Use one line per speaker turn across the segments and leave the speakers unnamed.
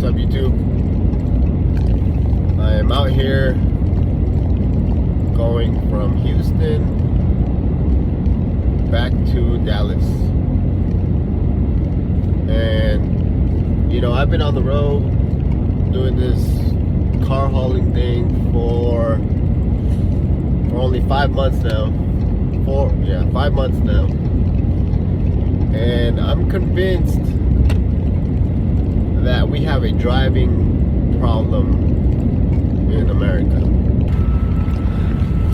up, YouTube? I am out here going from Houston back to Dallas. And, you know, I've been on the road doing this car hauling thing for only 5 months now. 5 months now. And I'm convinced that we have a driving problem in America.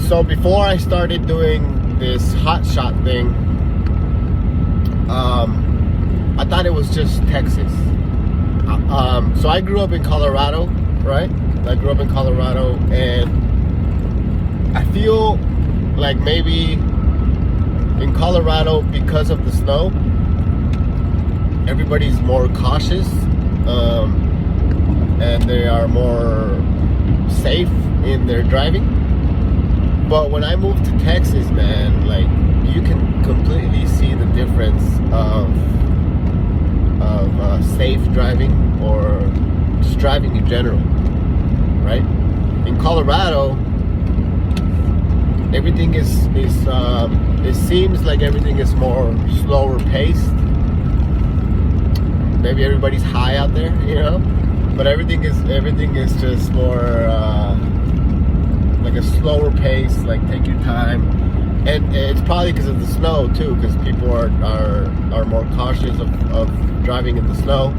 So before I started doing this hot shot thing, I thought it was just Texas. So I grew up in Colorado, right? I grew up in Colorado, and I feel like maybe in Colorado, because of the snow, everybody's more cautious, and they are more safe in their driving. But when I moved to Texas, man, like, you can completely see the difference of safe driving, or just driving in general, right? In Colorado, everything is it seems like everything is more slower paced. Maybe everybody's high out there, you know, but everything is just more like a slower pace. Like, take your time, and it's probably because of the snow too, because people are more cautious of driving in the snow,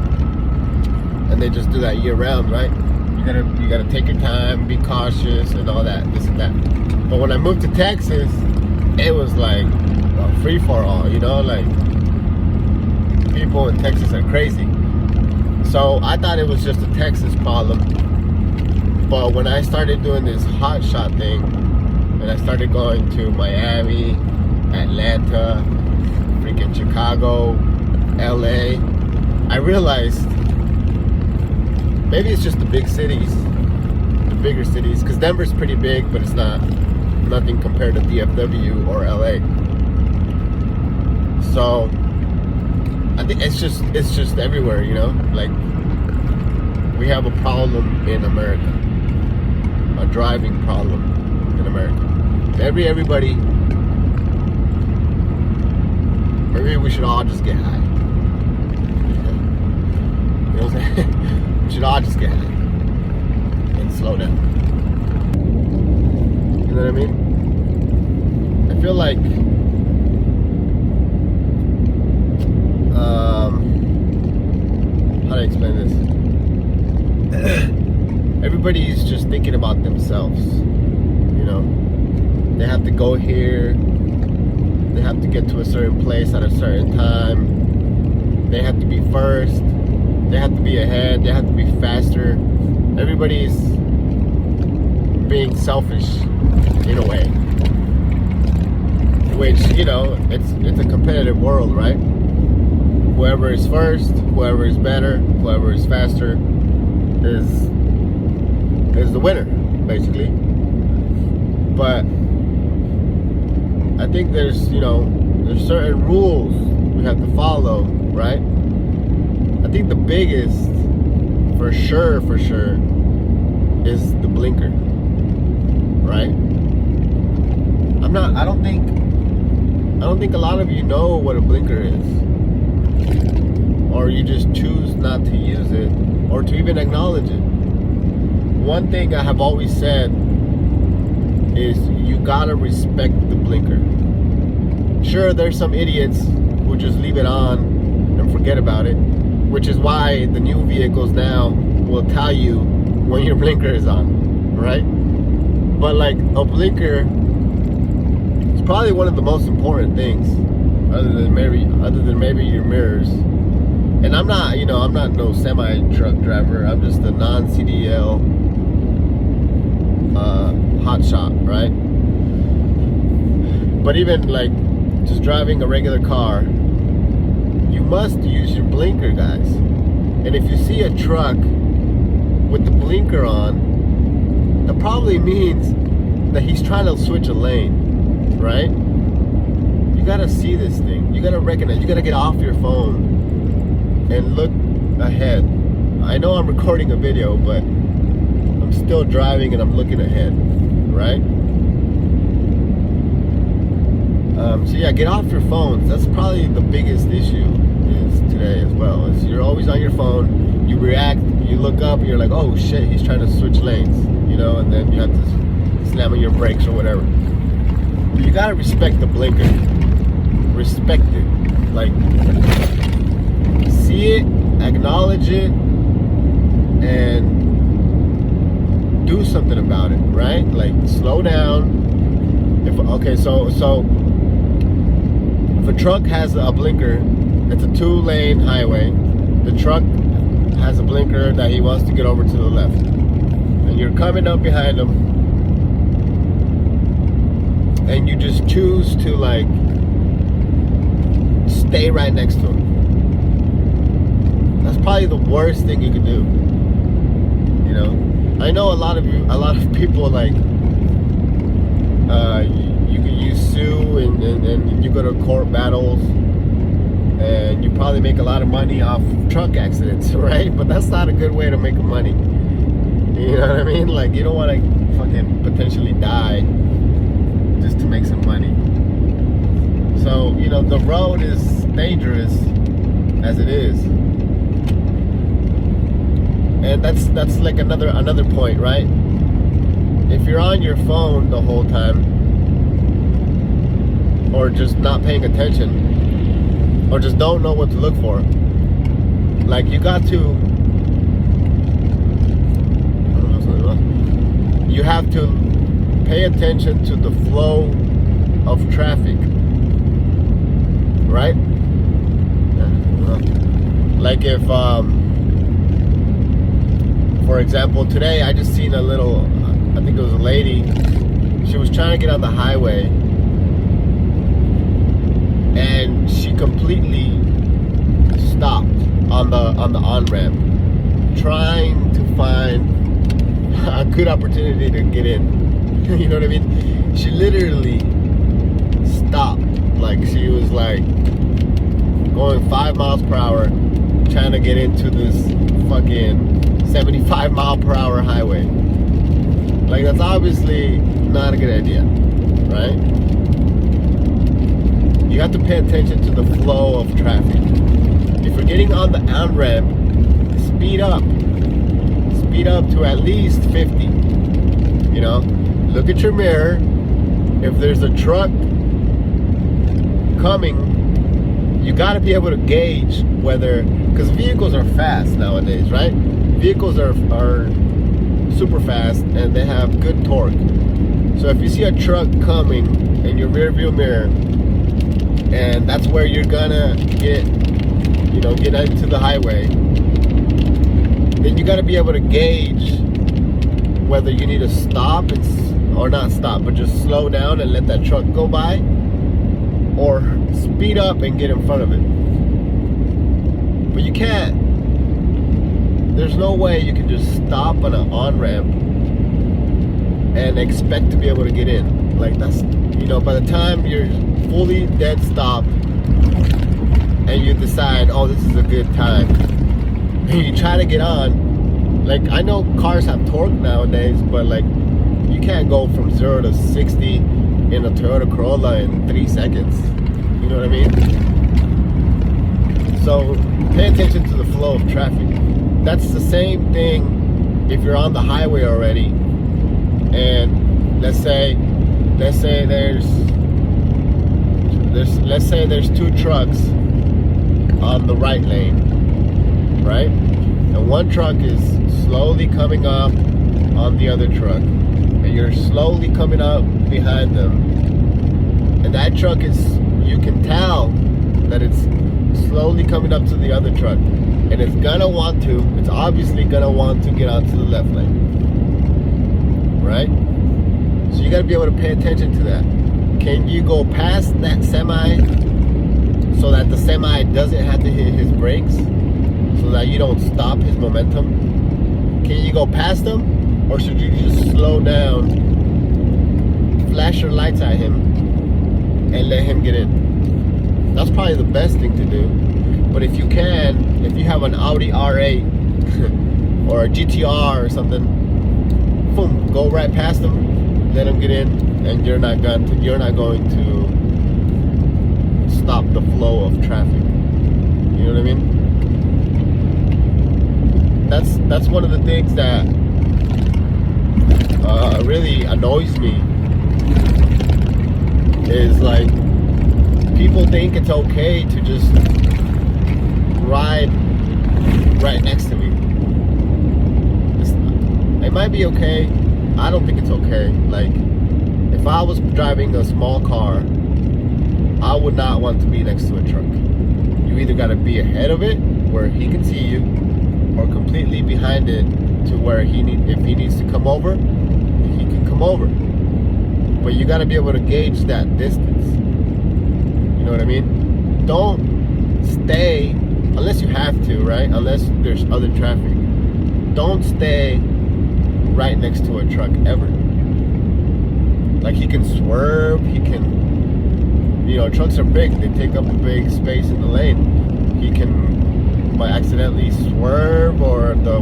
and they just do that year round, right? You gotta take your time, be cautious, and all that, this and that. But when I moved to Texas, it was like a free for all, you know, like, people in Texas are crazy. So I thought it was just a Texas problem. But when I started doing this hot shot thing, and I started going to Miami, Atlanta, freaking Chicago, LA, I realized maybe it's just the big cities, the bigger cities, because Denver's pretty big, but it's nothing compared to DFW or LA. So I think it's just everywhere, you know. Like, we have a problem in America, a driving problem in America. Everybody, maybe we should all just get high. You know what I'm saying? We should all just get high and slow down. You know what I mean? I feel like how do I explain this? Everybody's just thinking about themselves, you know. They have to go here, they have to get to a certain place at a certain time, they have to be first, they have to be ahead, they have to be faster. Everybody's being selfish in a way, which, you know, it's a competitive world, right? Whoever is first, whoever is better, whoever is faster is the winner, basically. But I think there's certain rules we have to follow, right? I think the biggest, for sure, is the blinker, right? I don't think a lot of you know what a blinker is, or you just choose not to use it, or to even acknowledge it. One thing I have always said is you gotta respect the blinker. Sure, there's some idiots who just leave it on and forget about it, which is why the new vehicles now will tell you when your blinker is on, right? But like, a blinker is probably one of the most important things, other than maybe your mirrors. And I'm not no semi-truck driver. I'm just a non-CDL hot shot, right? But even like just driving a regular car, you must use your blinker, guys. And if you see a truck with the blinker on, that probably means that he's trying to switch a lane, right? You gotta see this thing. You gotta recognize. You gotta get off your phone and look ahead. I know I'm recording a video, but I'm still driving and I'm looking ahead, right? So yeah, get off your phones. That's probably the biggest issue is today as well. Is you're always on your phone. You react. You look up. You're like, oh shit, he's trying to switch lanes, you know, and then you have to slam on your brakes or whatever. But you gotta respect the blinker. Respect it. Like, see it, acknowledge it, and do something about it, right? Like, slow down. So if a truck has a blinker, it's a 2-lane highway. The truck has a blinker that he wants to get over to the left, and you're coming up behind him, and you just choose to like stay right next to him. That's probably the worst thing you could do. You know, I know a lot of people like you sue and you go to court battles, and you probably make a lot of money off truck accidents, right? But that's not a good way to make money. You know what I mean? Like, you don't want to fucking potentially die just to make some money. So, you know, the road is dangerous as it is. And that's like another point, right? If you're on your phone the whole time, or just not paying attention, or just don't know what to look for, like, you got to, you have to pay attention to the flow of traffic, right? Like, if for example, today I just seen I think it was a lady, she was trying to get on the highway, and she completely stopped on the on-ramp, trying to find a good opportunity to get in. You know what I mean? She literally stopped. Like, she was like going 5 miles per hour, trying to get into this fucking 75 mile per hour highway. Like, that's obviously not a good idea, right? You have to pay attention to the flow of traffic. If you're getting on the on-ramp, speed up to at least 50. You know, look at your mirror. If there's a truck coming, you got to be able to gauge whether, because vehicles are fast nowadays, right? Vehicles are super fast and they have good torque. So if you see a truck coming in your rear view mirror, and that's where you're gonna get into the highway, then you got to be able to gauge whether you need to stop or not stop, but just slow down and let that truck go by, or speed up and get in front of it. But you can't. There's no way you can just stop on an on-ramp and expect to be able to get in. Like, that's, you know, by the time you're fully dead stop and you decide, oh, this is a good time, and you try to get on, like, I know cars have torque nowadays, but like, you can't go from 0 to 60 in a Toyota Corolla in 3 seconds. You know what I mean? So pay attention to the flow of traffic. That's the same thing if you're on the highway already, and let's say there's 2 trucks on the right lane, right? And one truck is slowly coming up on the other truck, and you're slowly coming up behind them, and that truck is, you can tell that it's slowly coming up to the other truck, and it's obviously gonna want to get onto the left lane, right? So you gotta be able to pay attention to that. Can you go past that semi so that the semi doesn't have to hit his brakes, so that you don't stop his momentum? Can you go past him, or should you just slow down, flash your lights at him, and let him get in? That's probably the best thing to do. But if you have an Audi R8 or a GTR or something, boom, go right past them, let them get in, and you're not going to stop the flow of traffic. You know what I mean? That's one of the things that really annoys me. Is like, people think it's okay to just ride right next to me. It might be okay. I don't think it's okay. Like, if I was driving a small car, I would not want to be next to a truck. You either got to be ahead of it where he can see you, or completely behind it to where if he needs to come over, he can come over. But you got to be able to gauge that distance. You know what I mean? Don't stay, unless you have to, right? Unless there's other traffic. Don't stay right next to a truck ever. Like, he can swerve, he can, trucks are big. They take up a big space in the lane. He can, by accidentally swerve, or the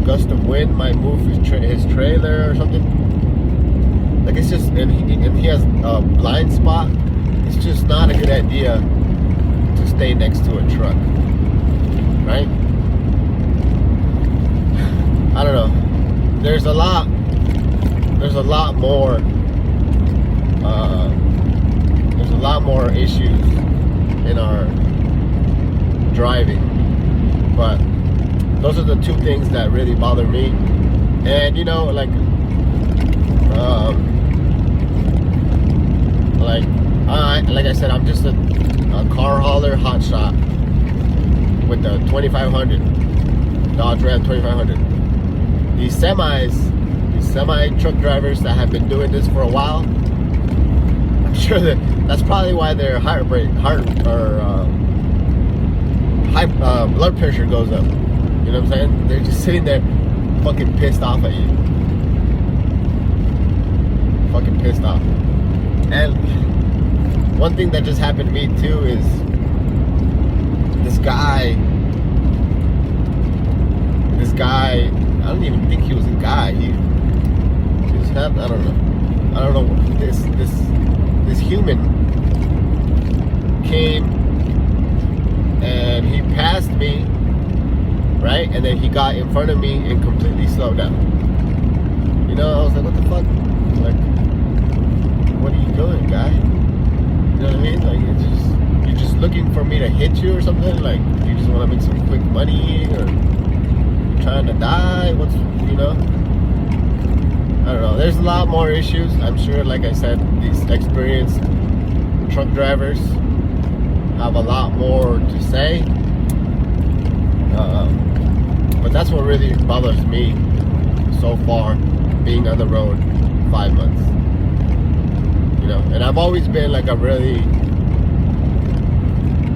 gust of wind might move his trailer or something. Like, it's just, and he has a blind spot. It's just not a good idea to stay next to a truck, right? I don't know. There's a lot more. There's a lot more issues in our driving, but those are the two things that really bother me. And like I said, I'm just a car hauler hotshot with the 2500 Dodge Ram 2500. These semi truck drivers that have been doing this for a while, I'm sure that's probably why their high blood pressure goes up. You know what I'm saying? They're just sitting there fucking pissed off at you. Fucking pissed off. And one thing that just happened to me too is this guy, I don't even think he was a guy. He just had, I don't know. This human came and he passed me, right? And then he got in front of me and completely slowed down. I was like, what the fuck? Like, what are you doing, guy? You know what I mean? Like, you're just looking for me to hit you or something? Like, you just want to make some quick money, or you're trying to die? I don't know. There's a lot more issues. I'm sure, like I said, these experienced truck drivers have a lot more to say. But that's what really bothers me so far, being on the road 5 months. And I've always been like a really,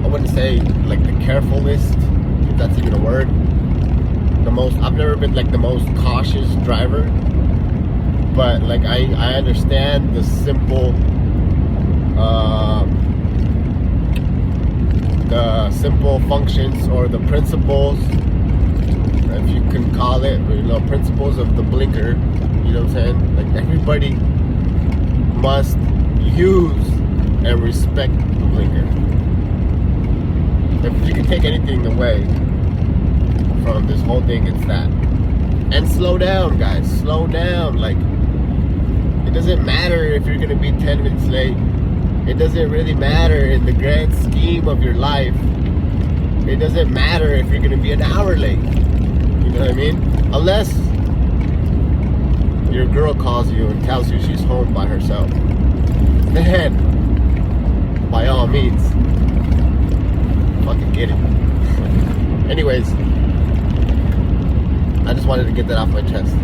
I wouldn't say like the carefulest, if that's even a word. I've never been like the most cautious driver, but like I understand the simple functions, or the principles, if you can call it, principles of the blinker. You know what I'm saying? Like, everybody must use and respect the blinker. If you can take anything away from this whole thing, it's that. And slow down, guys. Slow down. Like, it doesn't matter if you're gonna be 10 minutes late. It doesn't really matter in the grand scheme of your life. It doesn't matter if you're gonna be an hour late. You know what I mean? Unless your girl calls you and tells you she's home by herself, then by all means, fucking get it. Anyways, I just wanted to get that off my chest.